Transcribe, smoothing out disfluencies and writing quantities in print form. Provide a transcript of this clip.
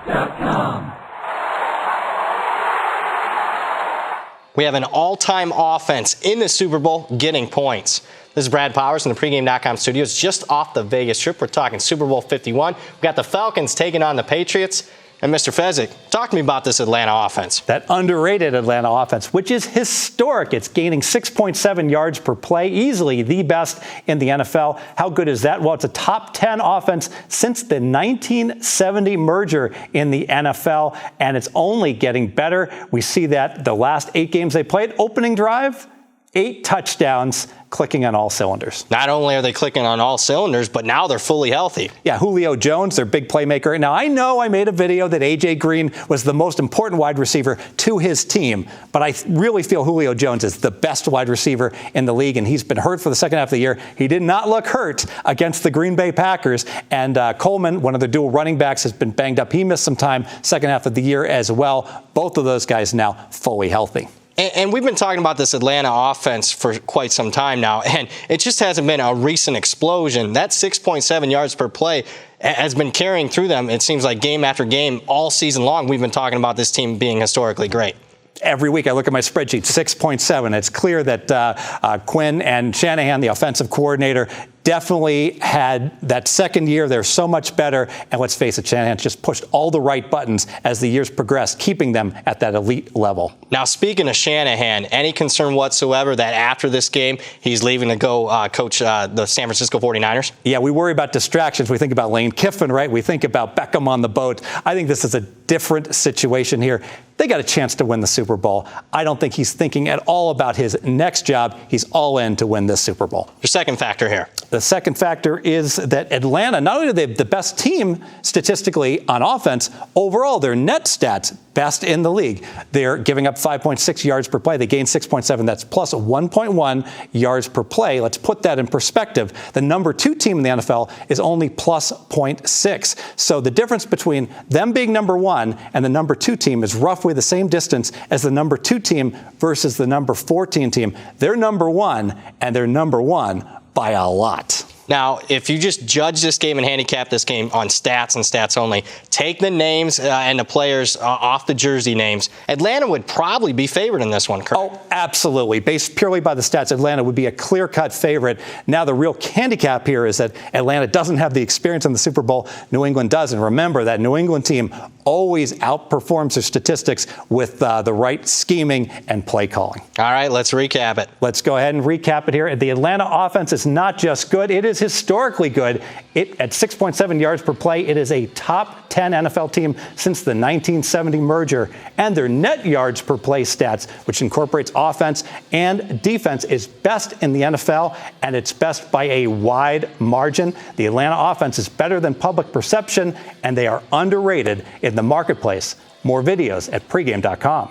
pregame.com. We have an all-time offense in the Super Bowl getting points. This is Brad Powers in the pregame.com studios just off the Vegas Strip. We're talking Super Bowl 51. We've got the Falcons taking on the Patriots. And Mr. Fezzik, talk to me about this Atlanta offense. That underrated Atlanta offense, which is historic. It's gaining 6.7 yards per play, easily the best in the NFL. How good is that? Well, it's a top 10 offense since the 1970 merger in the NFL, and it's only getting better. We see that the last 8 games they played, opening drive, 8 touchdowns, clicking on all cylinders. Not only are they clicking on all cylinders, but now they're fully healthy. Yeah, Julio Jones, their big playmaker. Now, I know I made a video that A.J. Green was the most important wide receiver to his team, but I really feel Julio Jones is the best wide receiver in the league, and he's been hurt for the second half of the year. He did not look hurt against the Green Bay Packers, and Coleman, one of the dual running backs, has been banged up. He missed some time second half of the year as well. Both of those guys now fully healthy. And we've been talking about this Atlanta offense for quite some time now, and it just hasn't been a recent explosion. That 6.7 yards per play has been carrying through them, it seems like, game after game all season long. We've been talking about this team being historically great. Every week I look at my spreadsheet, 6.7. It's clear that Quinn and Shanahan, the offensive coordinator, definitely had that second year. They're so much better. And let's face it, Shanahan's just pushed all the right buttons as the years progressed, keeping them at that elite level. Now, speaking of Shanahan, any concern whatsoever that after this game he's leaving to go coach the San Francisco 49ers? Yeah, we worry about distractions. We think about Lane Kiffin, right? We think about Beckham on the boat. I think this is a different situation here. They got a chance to win the Super Bowl. I don't think he's thinking at all about his next job. He's all in to win this Super Bowl. Your second factor here. The second factor is that Atlanta, not only are they the best team statistically on offense, overall their net stats best in the league. They're giving up 5.6 yards per play. They gained 6.7. That's plus 1.1 yards per play. Let's put that in perspective. The number 2 team in the NFL is only plus 0.6. So the difference between them being number 1 and the number 2 team is roughly the same distance as the number 2 team versus the number 14 team. They're number 1, and they're number 1 by a lot. Now, if you just judge this game and handicap this game on stats and stats only, take the names and the players off the jersey names, Atlanta would probably be favored in this one, correct? Oh, absolutely. Based purely by the stats, Atlanta would be a clear-cut favorite. Now, the real handicap here is that Atlanta doesn't have the experience in the Super Bowl. New England does. And remember, that New England team always outperforms their statistics with the right scheming and play calling. All right, let's recap it. Let's go ahead and recap it here. The Atlanta offense is not just good, it is historically good. At 6.7 yards per play, it is a top 10 NFL team since the 1970 merger. And their net yards per play stats, which incorporates offense and defense, is best in the NFL, and it's best by a wide margin. The Atlanta offense is better than public perception, and they are underrated in the marketplace. More videos at pregame.com.